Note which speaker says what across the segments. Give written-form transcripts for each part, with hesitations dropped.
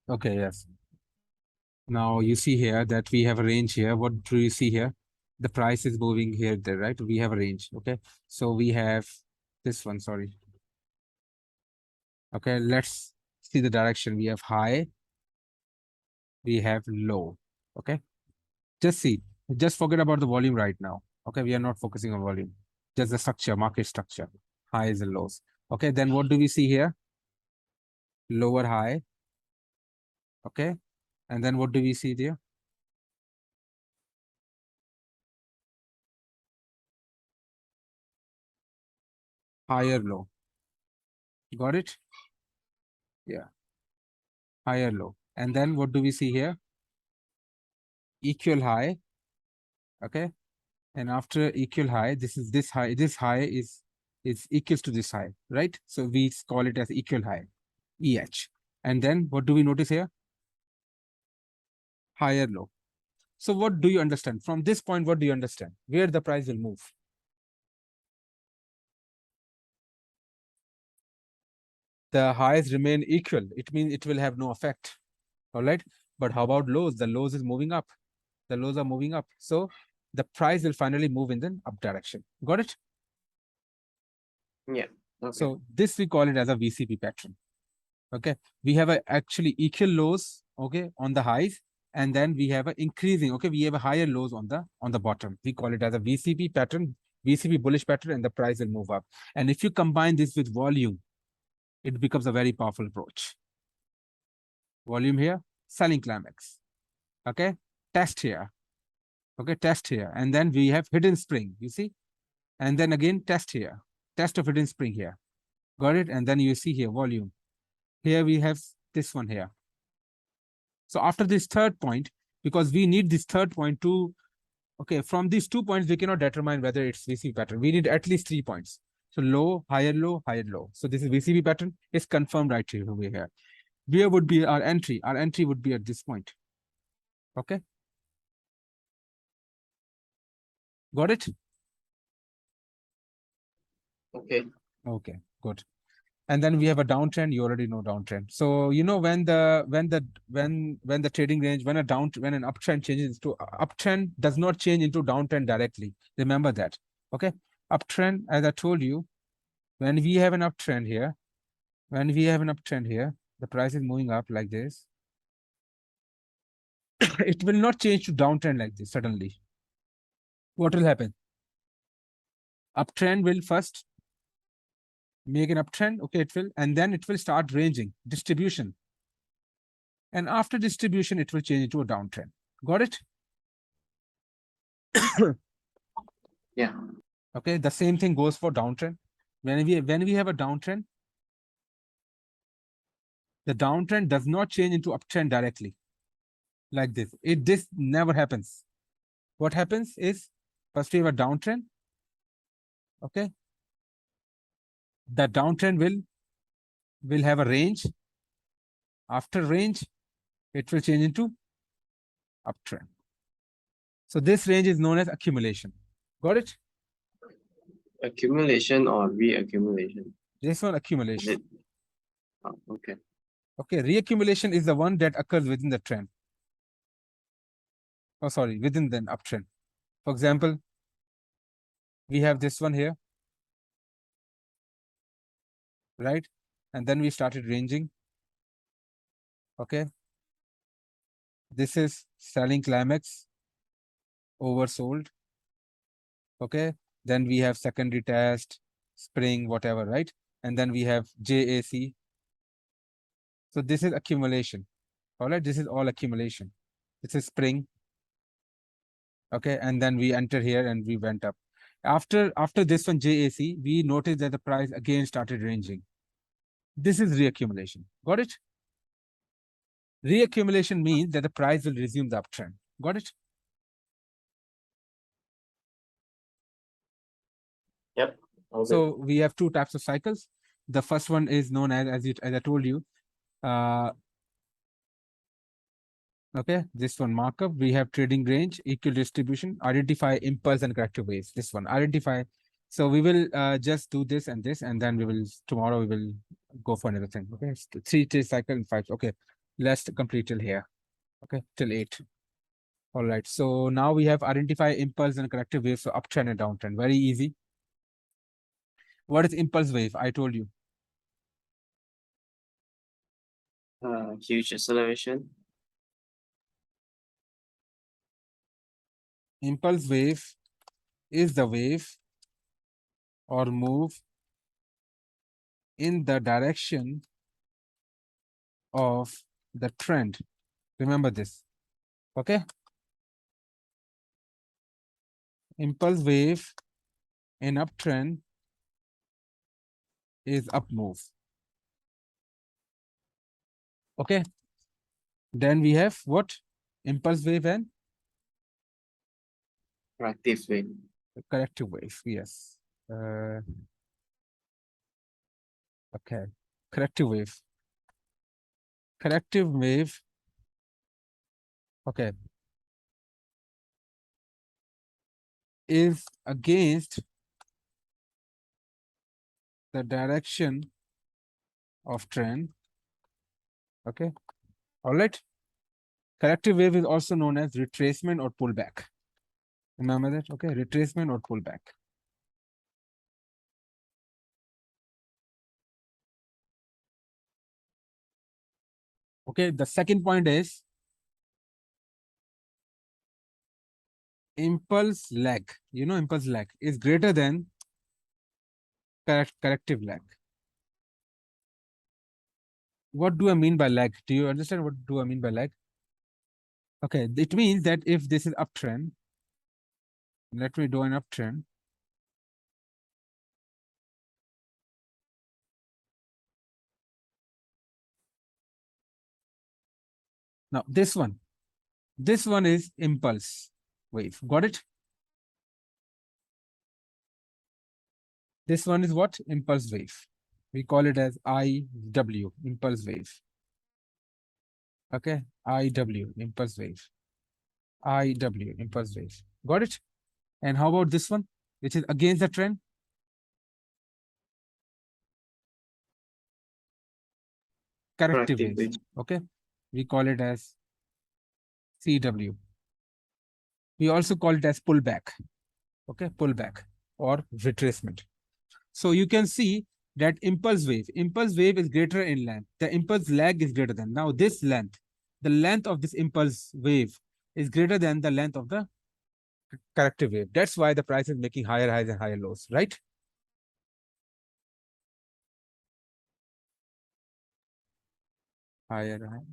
Speaker 1: Okay, yes. Now you see here that we have a range here. What do you see here? The price is moving here, there, right? We have a range. Okay. So we have this one, sorry. Okay, let's see the direction. We have high, we have low. Okay. Just see, just forget about the volume right now. Okay, we are not focusing on volume, just the structure, market structure, highs and lows. Okay, then what do we see here? Lower high. Okay, and then what do we see there? Higher low. Got it? Yeah, higher low. And then what do we see here? Equal high. Okay, and after equal high, this high. This high is equals to this high, right? So we call it as equal high, EH. And then what do we notice here? Higher low. So what do you understand? From this point, what do you understand? Where the price will move? The highs remain equal. It means it will have no effect. All right. But how about lows? The lows is moving up. The lows are moving up. So the price will finally move in the up direction. Got it?
Speaker 2: Yeah. Okay.
Speaker 1: So this we call it as a VCP pattern. Okay. We have a actually equal lows, okay, on the highs, and then we have a increasing, okay, we have a higher lows on the bottom. We call it as a VCP pattern, VCP bullish pattern, and the price will move up. And if you combine this with volume, it becomes a very powerful approach. Volume here, selling climax. Okay, test here. Okay, test here. And then we have hidden spring, you see? And then again, test here. Test of hidden spring here. Got it? And then you see here, volume. Here we have this one here. So after this third point, because we need this third point to, okay, from these 2 points, we cannot determine whether it's VCP pattern. We need at least 3 points. So low, higher low, higher low. So this is VCP pattern. It's confirmed right here over here. Where would be our entry? Our entry would be at this point. Okay. Got it?
Speaker 2: Okay.
Speaker 1: Okay, good. And then we have a downtrend. You already know downtrend. So you know when the trading range, when an uptrend changes to uptrend does not change into downtrend directly. Remember that. Okay. Uptrend, as I told you, when we have an uptrend here, the price is moving up like this. It will not change to downtrend like this suddenly. What will happen? Uptrend will first make an uptrend, okay, and then it will start ranging, distribution. And after distribution, it will change into a downtrend. Got it?
Speaker 2: Yeah.
Speaker 1: Okay, the same thing goes for downtrend. When we have a downtrend, the downtrend does not change into uptrend directly like this. This never happens. What happens is first we have a downtrend. Okay, the downtrend will have a range. After range, it will change into uptrend. So this range is known as accumulation. Got it?
Speaker 2: Accumulation or reaccumulation?
Speaker 1: This one, accumulation.
Speaker 2: Okay.
Speaker 1: Okay, reaccumulation is the one that occurs within the trend. Oh, sorry, within the uptrend. For example, we have this one here, right? And then we started ranging. Okay. This is selling climax, oversold. Okay. Then we have secondary test, spring, whatever, right? And then we have JAC. So this is accumulation. All right. This is all accumulation. This is spring. Okay. And then we enter here and we went up. After this one, JAC, we noticed that the price again started ranging. This is reaccumulation. Got it? Reaccumulation means that the price will resume the uptrend. Got it?
Speaker 2: Yep. Okay.
Speaker 1: So we have 2 types of cycles. The first one is known as I told you. Okay, this one markup. We have trading range, equal distribution, identify impulse and corrective waves. This one, identify. So we will just do this, and then we will tomorrow we will go for another thing. Okay, 3 cycle and 5. Okay, Let's complete till here. Okay, till 8. All right. So now we have identify impulse and corrective waves for uptrend and downtrend. Very easy. What is impulse wave? I told you.
Speaker 2: Huge acceleration.
Speaker 1: Impulse wave is the wave or move in the direction of the trend. Remember this. Okay. Impulse wave in uptrend is up move. Okay. Then we have what? Impulse wave and
Speaker 2: Corrective wave.
Speaker 1: corrective wave. Yes. Okay. Corrective wave. Corrective wave. Okay. Is against the direction of trend. Okay. All right. Corrective wave is also known as retracement or pullback. Remember that? Okay. Retracement or pullback. Okay. The second point is impulse lag. You know, impulse lag is greater than corrective lag. What do I mean by lag? Do you understand what do I mean by lag? Okay, it means that if this is uptrend, let me do an uptrend. Now this one is impulse wave. Got it? This one is what? Impulse wave. We call it as IW, impulse wave. Okay, IW, impulse wave. IW, impulse wave. Got it? And how about this one, which is against the trend? Corrective wave. Okay, we call it as CW. We also call it as pullback. Okay, pullback or retracement. So you can see that impulse wave is greater in length. The impulse lag is greater than. Now this length, the length of this impulse wave is greater than the length of the corrective wave. That's why the price is making higher highs and higher lows, right? Higher high.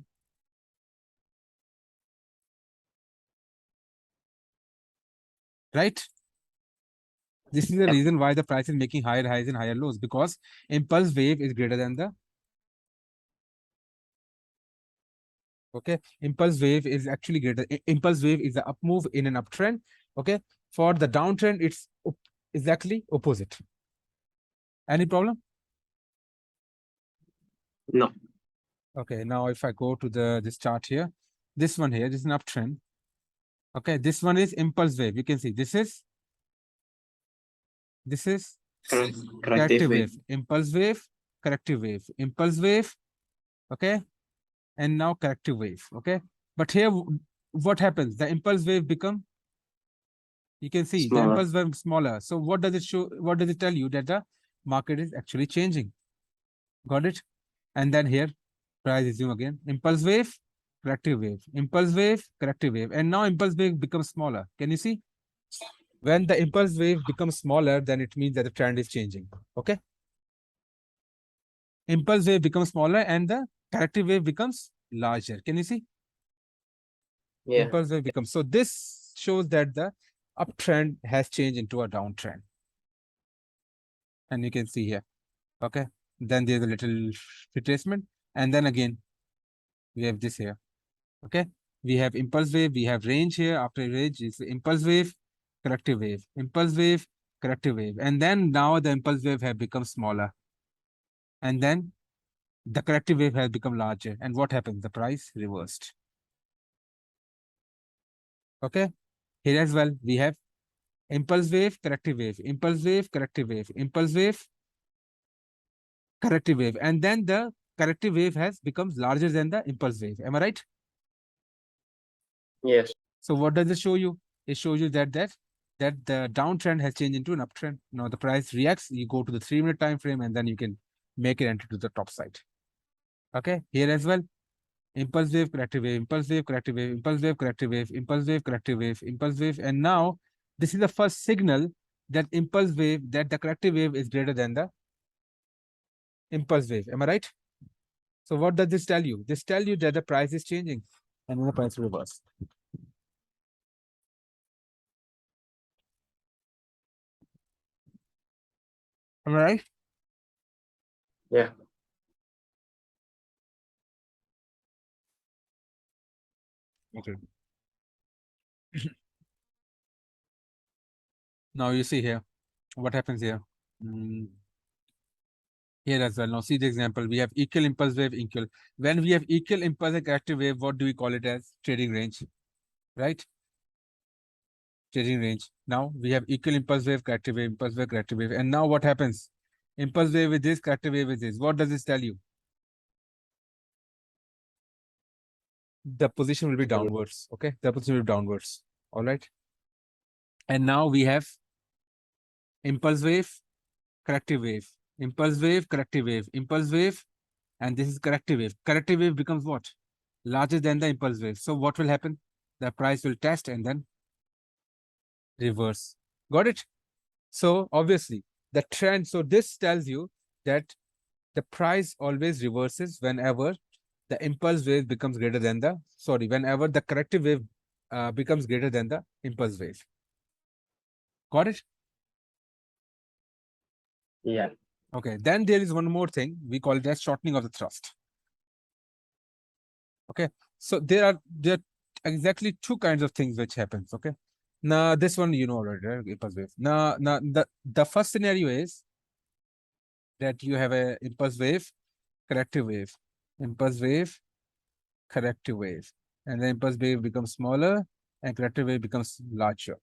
Speaker 1: Right? This is the reason why the price is making higher highs and higher lows, because impulse wave is greater than the okay. Impulse wave is actually greater. Impulse wave is the up move in an uptrend. Okay. For the downtrend, it's exactly opposite. Any problem?
Speaker 2: No.
Speaker 1: Okay. Now, if I go to this chart here, this one here, this is an uptrend. Okay. This one is impulse wave. You can see this is corrective wave, impulse wave, corrective wave, impulse wave. Okay. And now corrective wave. Okay. But here, what happens? The impulse wave become, you can see
Speaker 2: Smaller.
Speaker 1: the impulse wave smaller. So what does it show? What does it tell you? That the market is actually changing. Got it? And then here, price is zoom again. Impulse wave, corrective wave, impulse wave, corrective wave. And now impulse wave becomes smaller. Can you see? When the impulse wave becomes smaller, then it means that the trend is changing. Okay. Impulse wave becomes smaller and the corrective wave becomes larger. Can you see?
Speaker 2: Yeah.
Speaker 1: Impulse wave becomes. So this shows that the uptrend has changed into a downtrend. And you can see here. Okay. Then there's a little retracement. And then again, we have this here. Okay. We have impulse wave, we have range here. After range is impulse wave, corrective wave, impulse wave, corrective wave. And then now the impulse wave have become smaller. And then the corrective wave has become larger. And what happens? The price reversed. Okay. Here as well, we have impulse wave, corrective wave, impulse wave, corrective wave, impulse wave, corrective wave. And then the corrective wave has becomes larger than the impulse wave. Am I right?
Speaker 2: Yes.
Speaker 1: So what does it show you? It shows you that the downtrend has changed into an uptrend. Now the price reacts. You go to the 3-minute time frame, and then you can make it enter to the top side. Okay, here as well. Impulse wave, corrective wave, impulse wave, corrective wave, impulse wave, corrective wave, impulse wave, corrective wave, impulse wave, and now this is the first signal that impulse wave, that the corrective wave is greater than the impulse wave. Am I right? So what does this tell you? This tell you that the price is changing, and then the price reverse. Am I right?
Speaker 2: Yeah.
Speaker 1: Okay. Now you see here, what happens here? Here as well. Now see the example. We have equal impulse wave, equal. When we have equal impulse and corrective wave, what do we call it as? Trading range, right? Trading range. Now we have equal impulse wave, corrective wave, impulse wave, corrective wave. And now what happens? Impulse wave with this, corrective wave with this. What does this tell you? The position will be downwards. Okay, the position will be downwards. All right. And now we have impulse wave, corrective wave, impulse wave, corrective wave, impulse wave, and this is corrective wave. Corrective wave becomes what? Larger than the impulse wave. So what will happen? The price will test and then reverse. Got it? So obviously the trend, so this tells you that the price always reverses whenever the impulse wave becomes greater than the, whenever the corrective wave becomes greater than the impulse wave. Got it?
Speaker 2: Yeah.
Speaker 1: Okay, then there is one more thing. We call it as shortening of the thrust. Okay, so there are exactly two kinds of things which happens. Okay, now this one you know already, right? Impulse wave. Now the first scenario is that you have a impulse wave, corrective wave, impulse wave, corrective wave, and the impulse wave becomes smaller and corrective wave becomes larger.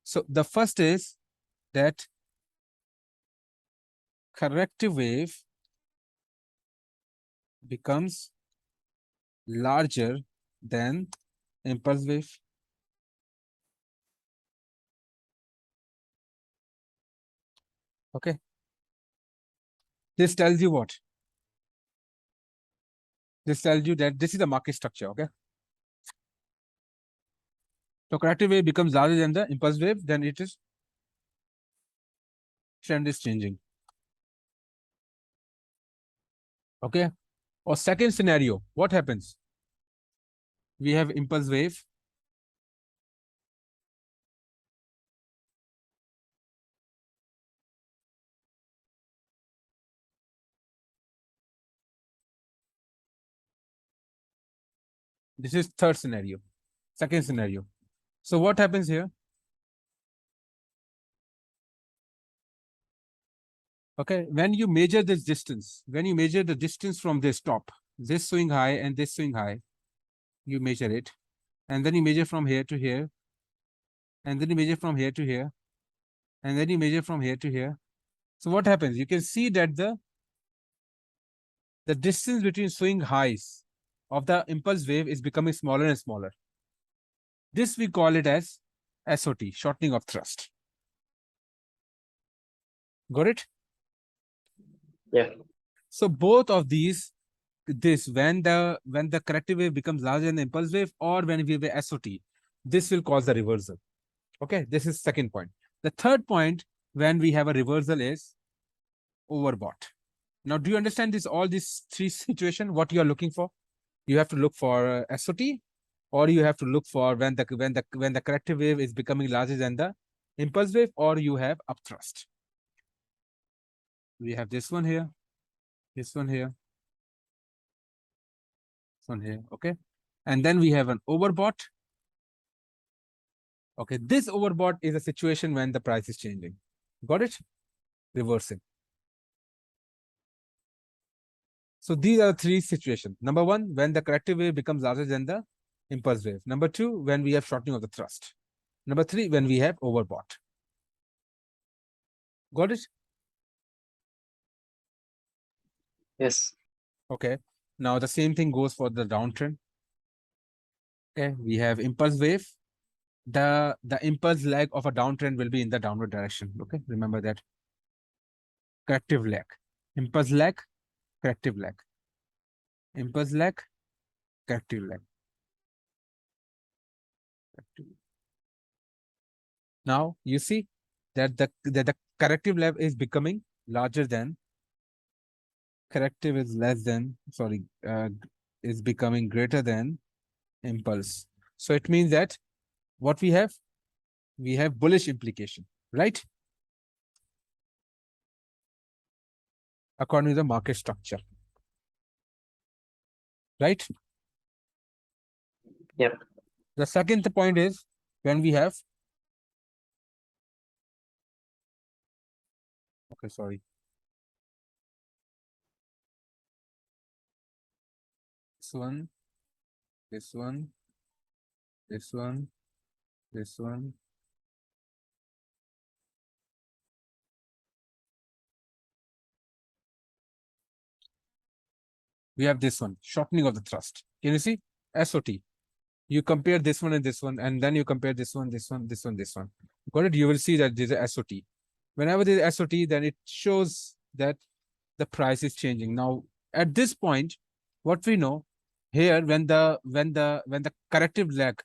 Speaker 1: So the first is that corrective wave becomes larger than impulse wave. Okay. This tells you what? This tells you that this is the market structure. Okay. So corrective wave becomes larger than the impulse wave, then it is trend is changing. Okay. Or second scenario, what happens? We have impulse wave. This is third scenario, second scenario. So what happens here? Okay, when you measure this distance, when you measure the distance from this top, this swing high and this swing high, you measure it, and then you measure from here to here, and then you measure from here to here, and then you measure from here to here. So what happens? You can see that the distance between swing highs of the impulse wave is becoming smaller and smaller. This we call it as SOT, shortening of thrust. Got it?
Speaker 2: Yeah.
Speaker 1: So both of these, this when the corrective wave becomes larger than the impulse wave, or when we have a SOT, this will cause the reversal. Okay, this is second point. The third point, when we have a reversal, is overbought. Now, do you understand this? All these three situations, what you are looking for? You have to look for SOT, or you have to look for when the corrective wave is becoming larger than the impulse wave, or you have upthrust. We have this one here, this one here, this one here. Okay, and then we have an overbought. Okay, this overbought is a situation when the price is changing. Got it? Reversing. So these are three situations. Number one, when the corrective wave becomes larger than the impulse wave. Number two, when we have shortening of the thrust. Number three, when we have overbought. Got it?
Speaker 2: Yes.
Speaker 1: Okay. Now the same thing goes for the downtrend. Okay. We have impulse wave. The impulse lag of a downtrend will be in the downward direction. Okay. Remember that. Corrective lag. Impulse lag, corrective lag. Impulse lag, corrective lag. Now you see that the corrective lag is becoming larger than corrective is less than, sorry, is becoming greater than impulse. So it means that what we have bullish implication, right? According to the market structure, right?
Speaker 2: Yep.
Speaker 1: The second point is when we have, okay, sorry. This one, this one, this one, this one. We have this one, shortening of the thrust. Can you see? SOT. You compare this one, and then you compare this one, this one, this one, this one. Got it? You will see that there's a SOT. Whenever there's a SOT, then it shows that the price is changing. Now, at this point, what we know here, when the corrective lag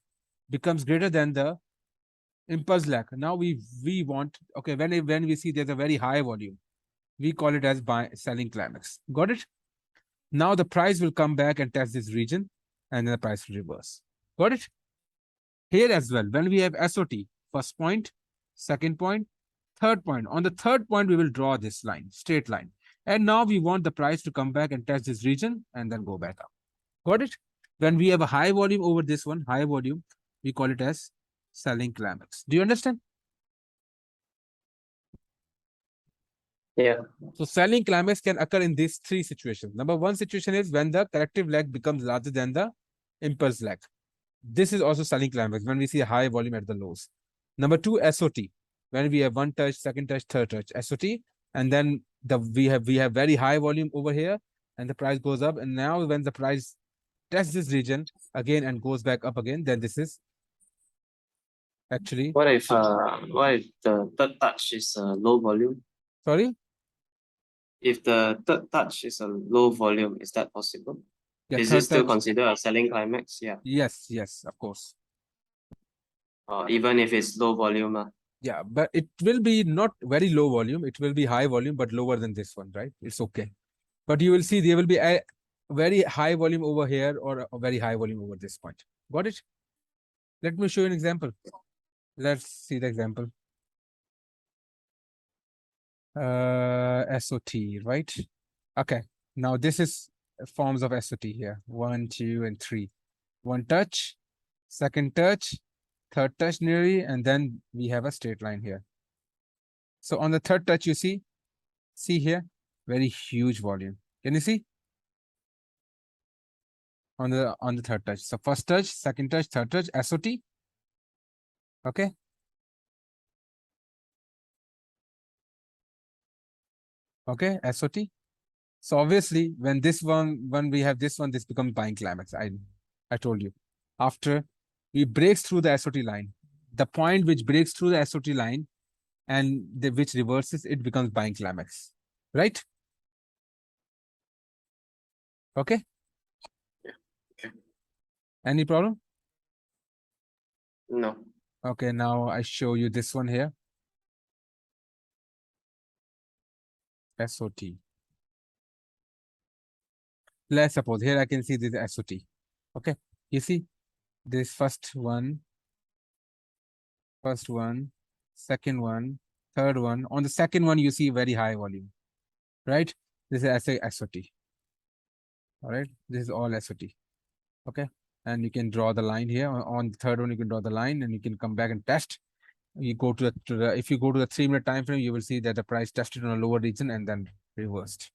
Speaker 1: becomes greater than the impulse lag, now we want, okay, when we see there's a very high volume, we call it as selling climax. Got it? Now the price will come back and test this region, and then the price will reverse. Got it? Here as well, when we have SOT, first point, second point, third point. On the third point, we will draw this line, straight line. And now we want the price to come back and test this region and then go back up. Got it? When we have a high volume over this one, high volume, we call it as selling climax. Do you understand?
Speaker 2: Yeah.
Speaker 1: So selling climax can occur in these three situations. Number one situation is when the corrective lag becomes larger than the impulse lag. This is also selling climax when we see a high volume at the lows. Number two, SOT. When we have one touch, second touch, third touch, SOT. And then we have very high volume over here and the price goes up. And now when the price tests this region again and goes back up again, then this is actually.
Speaker 2: What if the third touch is a low volume?
Speaker 1: Sorry?
Speaker 2: If the third touch is a low volume, is that possible?
Speaker 1: Yeah,
Speaker 2: Is
Speaker 1: third
Speaker 2: it still
Speaker 1: touch.
Speaker 2: considered a selling climax? Yeah.
Speaker 1: Yes, of course.
Speaker 2: Even if it's low volume.
Speaker 1: Yeah, but it will be not very low volume. It will be high volume, but lower than this one, right? It's okay. But you will see there will be a very high volume over here or a very high volume over this point. Got it? Let me show you an example. Let's see the example. SOT, right? Okay. Now this is forms of SOT here. 1, 2, and 3. One touch, second touch, third touch nearly, and then we have a straight line here. So on the third touch, you see here, very huge volume. Can you see? On the third touch. So first touch, second touch, third touch, SOT. Okay. Okay, SOT. So obviously, when we have this one, this becomes buying climax. I told you. After we breaks through the SOT line, the point which breaks through the SOT line and which reverses, it becomes buying climax. Right? Okay.
Speaker 2: Yeah. Okay.
Speaker 1: Any problem?
Speaker 2: No.
Speaker 1: Okay, now I show you this one here. SOT. Let's suppose here I can see this SOT. Okay, you see this first one, second one, third one. On the second one, you see very high volume, right? This is SOT. All right, this is all SOT. Okay, and you can draw the line here. On the third one, you can draw the line and you can come back and test. You go to the if you go to the 3-minute time frame, you will see that the price tested on a lower region and then reversed.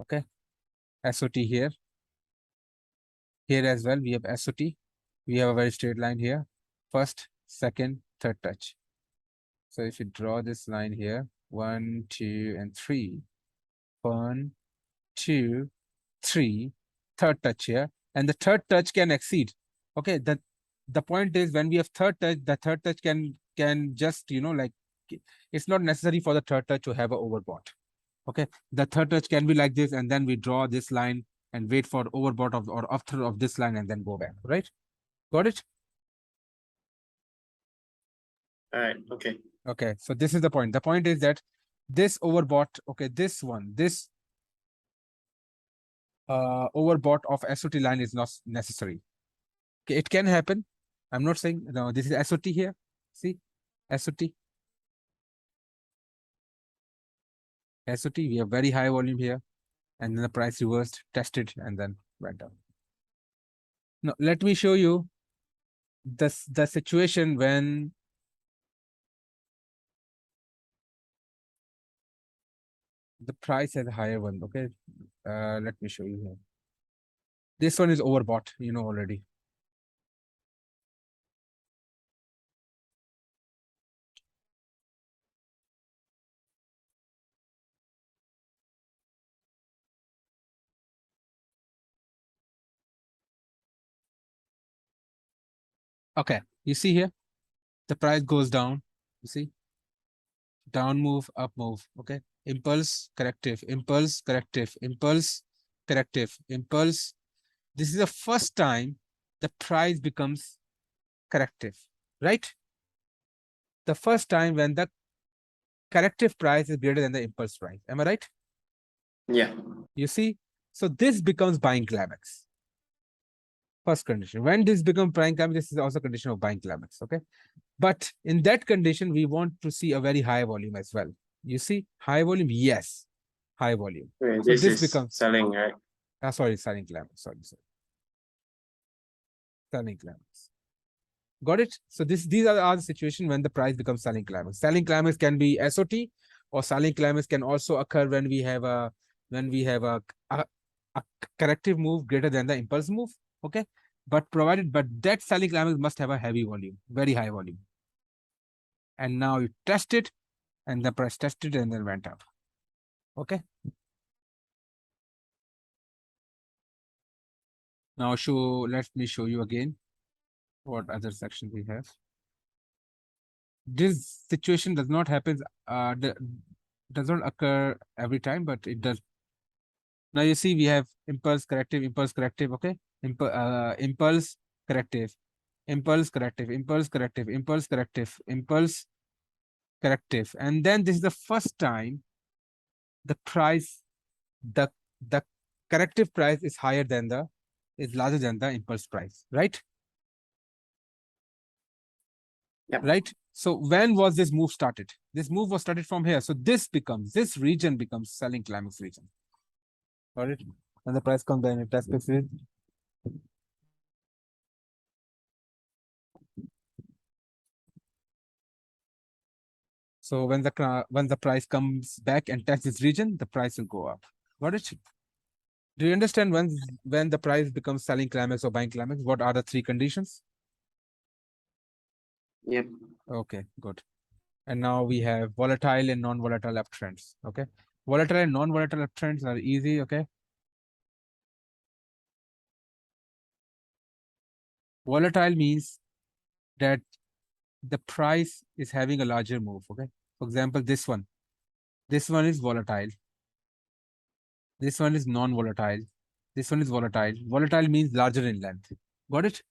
Speaker 1: Okay, SOT here. Here as well, we have SOT. We have a very straight line here. First, second, third touch. So if you draw this line here, 1, 2, and 3. 1, 2, 3, third touch here, and the third touch can exceed. Okay, the point is when we have third touch, the third touch can just, you know, like, it's not necessary for the third touch to have a overbought. Okay, the third touch can be like this, and then we draw this line and wait for overbought of or after of this line and then go back, right? Got it?
Speaker 2: All right. Okay.
Speaker 1: Okay, so this is the point. The point is that this overbought, okay, this one, this overbought of SOT line is not necessary. Okay, it can happen. I'm not saying, no, this is SOT here. See, SOT. SOT, we have very high volume here, and then the price reversed, tested, and then went down. Now, let me show you the situation when the price has a higher one. Okay, let me show you here. This one is overbought, you know already. Okay, you see here, the price goes down. You see, down move, up move. Okay, impulse, corrective, impulse, corrective, impulse, corrective, impulse. This is the first time the price becomes corrective, right? The first time when the corrective price is greater than the impulse price. Am I right?
Speaker 2: Yeah.
Speaker 1: You see, so this becomes buying climax. First condition. When this becomes buying climax, this is also condition of buying climax. Okay, but in that condition, we want to see a very high volume as well. You see, high volume, yes, high volume.
Speaker 2: Okay,
Speaker 1: So this
Speaker 2: is
Speaker 1: becomes
Speaker 2: selling, right?
Speaker 1: sorry, selling climax. Sorry, selling climax. Got it? So these are the situations when the price becomes selling climax. Selling climax can be SOT, or selling climax can also occur when we have a corrective move greater than the impulse move. Okay, but that selling climax must have a heavy volume, very high volume. And now you test it, and the price tested and then went up. Okay. Now let me show you again what other section we have. This situation does not happen, does not occur every time, but it does. Now you see we have impulse, corrective, okay? Impulse, corrective, impulse, corrective, impulse, corrective, impulse, corrective, impulse, corrective. And then this is the first time the price, the corrective price is larger than the impulse price, right?
Speaker 2: Yep.
Speaker 1: Right? So when was this move started? This move was started from here. So this region becomes selling climax region. Got it? When the price comes down, it tests it. So when the price comes back and tests this region, the price will go up. Got it? Do you understand when the price becomes selling climax or buying climax? What are the three conditions?
Speaker 2: Yep.
Speaker 1: Okay, good. And now we have volatile and non-volatile uptrends. Okay, volatile and non-volatile uptrends are easy. Okay, volatile means that the price is having a larger move. Okay, for example, this one is volatile. This one is non-volatile. This one is volatile. Volatile means larger in length. Got it?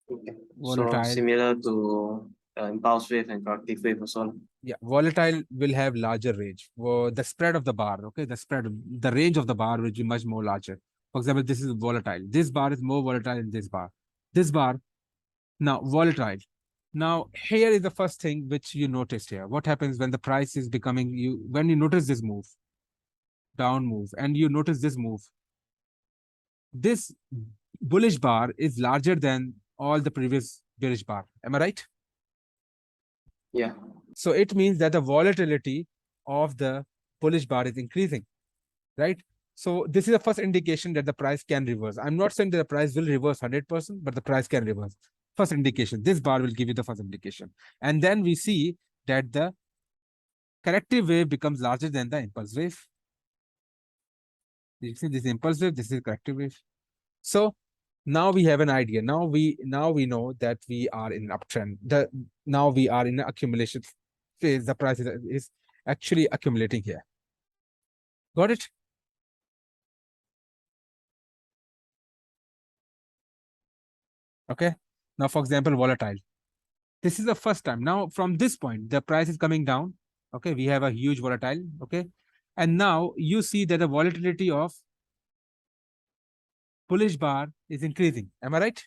Speaker 2: Okay.
Speaker 1: Volatile.
Speaker 2: So similar to impulse wave and corrective wave also.
Speaker 1: Yeah, volatile will have larger range. Well, the spread of the bar, okay, the range of the bar will be much more larger. For example, this is volatile. This bar is more volatile than this bar. This bar, now volatile. Now, here is the first thing which you noticed here. What happens when the price is becoming, when you notice this move, down move, and you notice this move, this bullish bar is larger than all the previous bearish bar. Am I right?
Speaker 2: Yeah.
Speaker 1: So it means that the volatility of the bullish bar is increasing, right? So this is the first indication that the price can reverse. I'm not saying that the price will reverse 100%, but the price can reverse. First indication, this bar will give you the first indication. And then we see that the corrective wave becomes larger than the impulse wave. You see this impulse wave, this is corrective wave. So now we have an idea. Now we know that we are in an uptrend. Now we are in an accumulation phase. The price is actually accumulating here. Got it? Okay. Now, for example, volatile. This is the first time. Now, from this point, the price is coming down. Okay. We have a huge volatile. Okay. And now you see that the volatility of bullish bar is increasing. Am I right?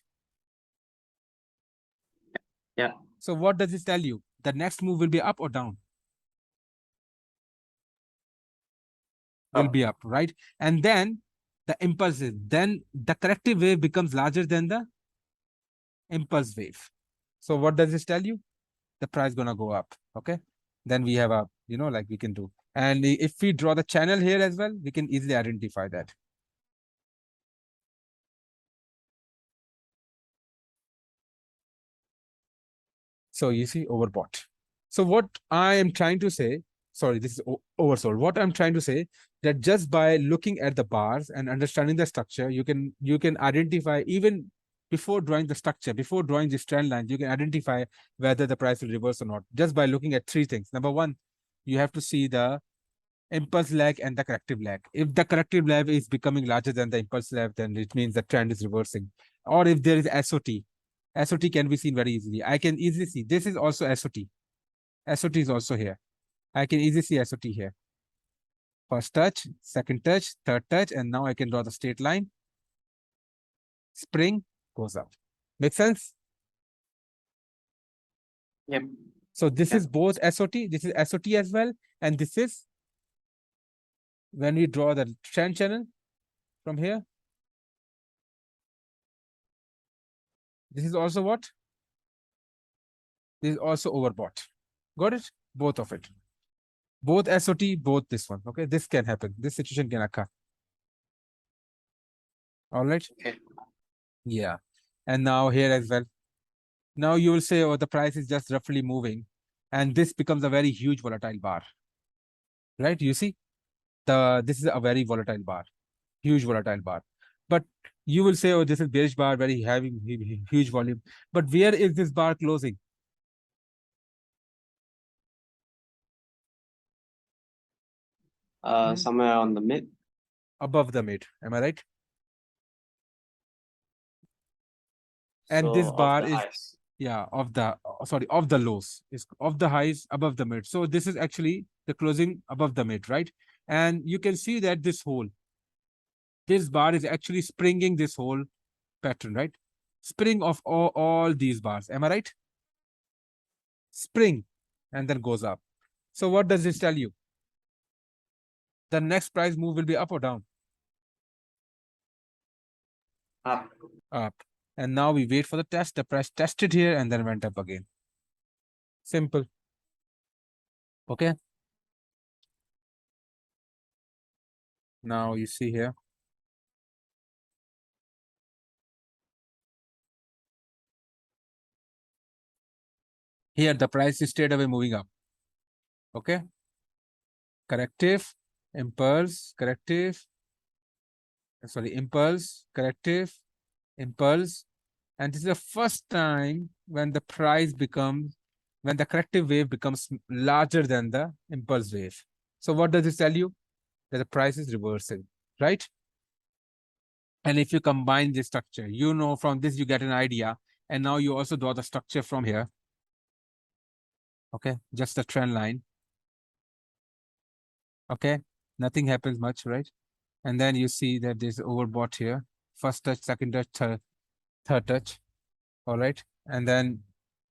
Speaker 2: Yeah.
Speaker 1: So what does this tell you? The next move will be up or down? Will
Speaker 2: Up.
Speaker 1: be up, right? And then the impulses, then the corrective wave becomes larger than the impulse wave. So what does this tell you? The price gonna go up. Okay. Then we have a, like we can do. And if we draw the channel here as well, we can easily identify that. So you see overbought. So what I am trying to say, sorry, this is oversold. What I'm trying to say that just by looking at the bars and understanding the structure, you can identify even before drawing the structure, before drawing this trend line, you can identify whether the price will reverse or not just by looking at three things. Number one, you have to see the impulse lag and the corrective lag. If the corrective lag is becoming larger than the impulse lag, then it means the trend is reversing. Or if there is SOT, SOT can be seen very easily. I can easily see this is also SOT. SOT is also here. I can easily see SOT here. First touch, second touch, third touch, and now I can draw the straight line. Spring goes up. Make sense?
Speaker 2: Yep.
Speaker 1: So this is both SOT, this is SOT as well, and this is when we draw the trend channel from here. This is also what? This is also overbought. Got it? Both of it. Both SOT, both this one. Okay, this can happen. This situation can occur. All right.
Speaker 2: Okay.
Speaker 1: Yeah. And now here as well. Now you will say, oh, the price is just roughly moving. And this becomes a very huge volatile bar. Right? You see? This is a very volatile bar. Huge volatile bar. But you will say, oh, this is bearish bar, very heavy, huge volume. But where is this bar closing?
Speaker 2: Somewhere on the mid.
Speaker 1: Above the mid. Am I right? And
Speaker 2: So
Speaker 1: this
Speaker 2: of
Speaker 1: bar
Speaker 2: the
Speaker 1: is,
Speaker 2: highs.
Speaker 1: yeah, of the lows. Is of the highs above the mid. So this is actually the closing above the mid, right? And you can see that this bar is actually springing this whole pattern, right? Spring of all these bars. Am I right? Spring and then goes up. So what does this tell you? The next price move will be up or down?
Speaker 2: Up.
Speaker 1: Up. And now we wait for the test. The price tested here and then went up again. Simple. Okay. Now you see here. Here the price is straight away moving up. Okay. Corrective, impulse, corrective. Sorry, impulse, corrective, impulse. And this is the first time when the corrective wave becomes larger than the impulse wave. So what does this tell you? That the price is reversing, right? And if you combine this structure, from this you get an idea. And now you also draw the structure from here. Okay, just the trend line. Okay, nothing happens much, right? And then you see that there's overbought here. First touch, second touch, third touch. All right. And then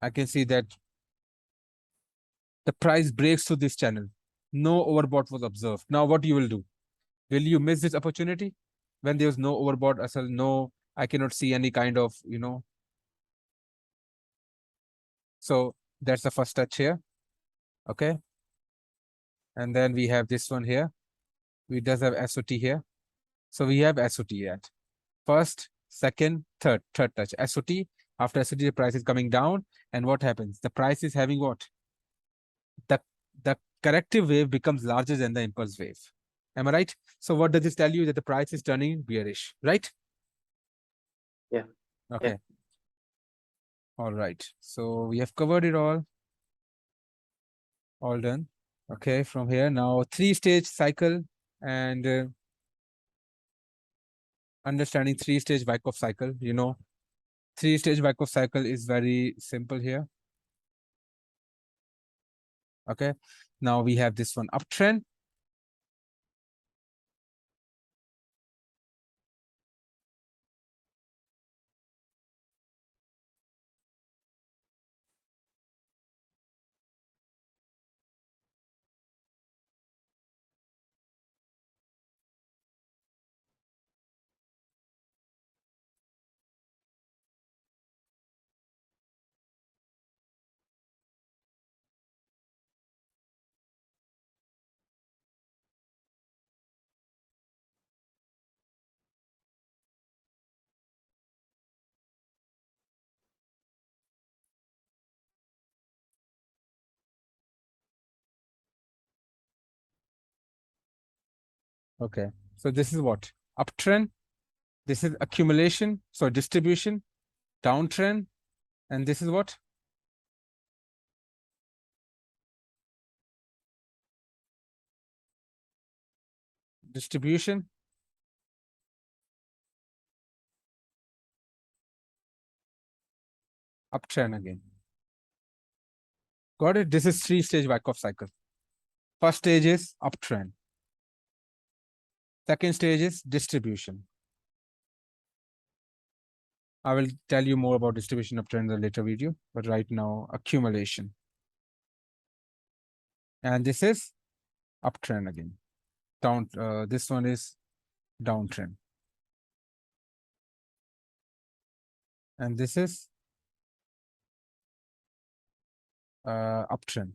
Speaker 1: I can see that the price breaks through this channel. No overbought was observed. Now what you will do? Will you miss this opportunity? When there's no overbought, I cannot see any kind of, So that's the first touch here. Okay. And then we have this one here. We does have SOT here. So we have SOT at first, second, third touch. SOT. After SOT, the price is coming down. And what happens? The price is having what? The corrective wave becomes larger than the impulse wave. Am I right? So what does this tell you? That the price is turning bearish, right?
Speaker 2: Yeah.
Speaker 1: Okay. All right. So we have covered it all. All done. Okay. From here now, 3-stage cycle and understanding 3-stage Wyckoff cycle. 3-stage Wyckoff cycle is very simple here. Okay. Now we have this one uptrend. Okay. So this is what? Uptrend. This is accumulation. So distribution, downtrend. And this is what? Distribution. Uptrend again. Got it? This is 3-stage Wyckoff cycle. First stage is uptrend. Second stage is distribution. I will tell you more about distribution uptrend in the later video, but right now, accumulation. And this is uptrend again. This one is downtrend. And this is uptrend.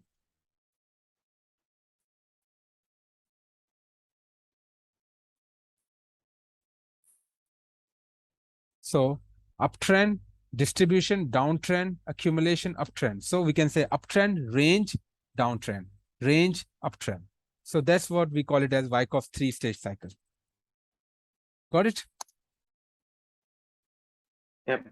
Speaker 1: So uptrend, distribution, downtrend, accumulation, uptrend. So we can say uptrend, range, downtrend, range, uptrend. So that's what we call it as Wyckoff 3-stage cycle. Got it?
Speaker 2: Yep.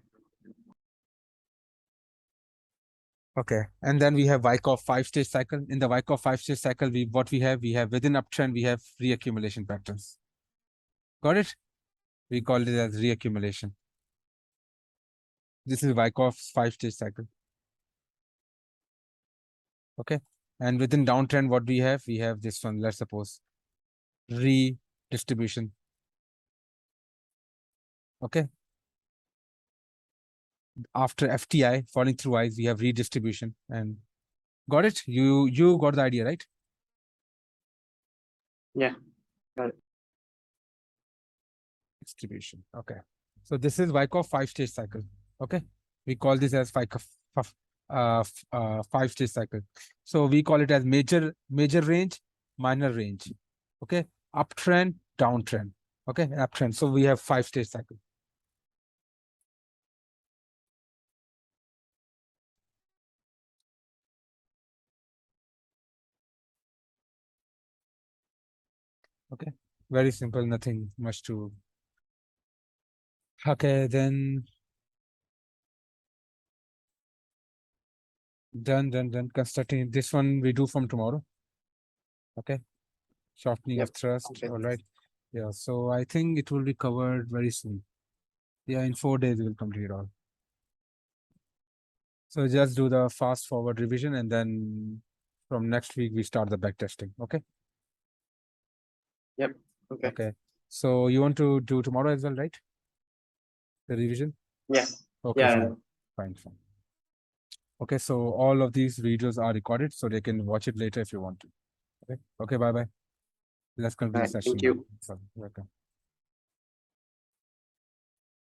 Speaker 1: Okay. And then we have Wyckoff 5-stage cycle. In the Wyckoff 5-stage cycle, we have within uptrend, we have reaccumulation patterns. Got it? We call it as reaccumulation. This is Wyckoff's 5-stage cycle. Okay. And within downtrend, what we have this one, let's suppose redistribution. Okay. After FTI, falling through highs, we have redistribution. And got it? You got the idea, right?
Speaker 2: Yeah. Got it.
Speaker 1: Distribution. Okay. So this is Wyckoff 5-stage cycle. Okay. We call this as Wyckoff 5-stage cycle. So we call it as major range, minor range. Okay. Uptrend, downtrend. Okay. Uptrend. So we have 5-stage cycle. Okay. Very simple, nothing much to. Okay, then done. Constructing this one we do from tomorrow. Okay. Shortening of thrust.
Speaker 2: Okay.
Speaker 1: All right. Yeah. So I think it will be covered very soon. Yeah, in 4 days we'll complete it all. So just do the fast forward revision and then from next week we start the back testing. Okay.
Speaker 2: Yep. Okay.
Speaker 1: Okay. So you want to do tomorrow as well, right? The revision?
Speaker 2: Yeah.
Speaker 1: Okay,
Speaker 2: Yeah.
Speaker 1: fine. Okay, so all of these videos are recorded, so they can watch it later if you want to. Okay, bye-bye. Let's conclude the
Speaker 2: Right,
Speaker 1: session.
Speaker 2: thank you.
Speaker 1: Welcome.